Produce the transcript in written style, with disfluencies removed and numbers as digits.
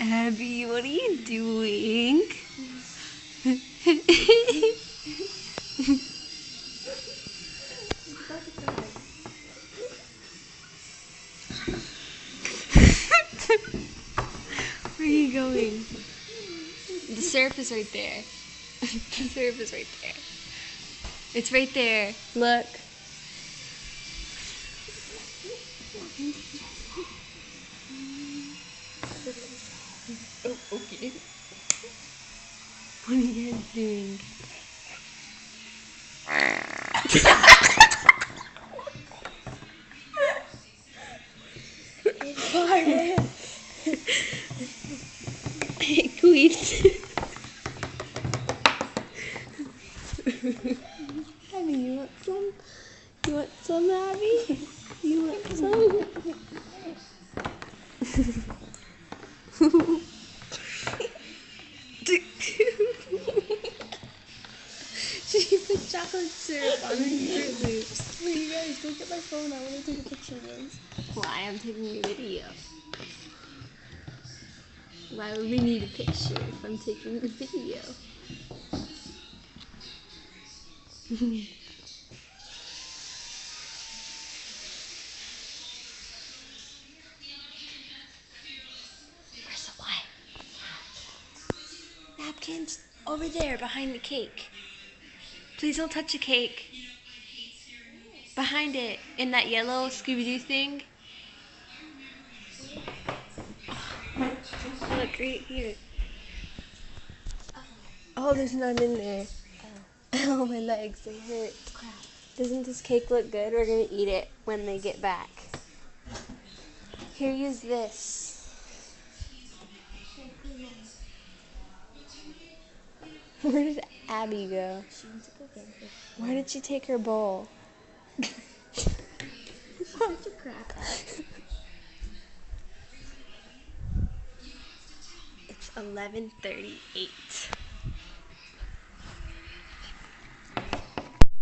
Abby, what are you doing? Where are you going? The surf is right there. The surf is right there. It's right there. Look. Oh, okay. What are you guys doing? Queen. Abby, you want some? You want some, Abby? You want some? She put chocolate syrup on her Fruit Loops. Wait, you guys, go get my phone. I want to take a picture of this. Why? I'm taking a video. Why would we need a picture if I'm taking a video? Where's the wine? Napkins over there behind the cake. Please don't touch the cake. Behind it, in that yellow Scooby-Doo thing. Look right here. Oh, there's none in there. Oh, my legs, they hurt. Crap. Doesn't this cake look good? We're gonna eat it when they get back. Here, use this. Where did Abby go? She wants to go get it. Why did she take her bowl? Such a crap. It's 11:38.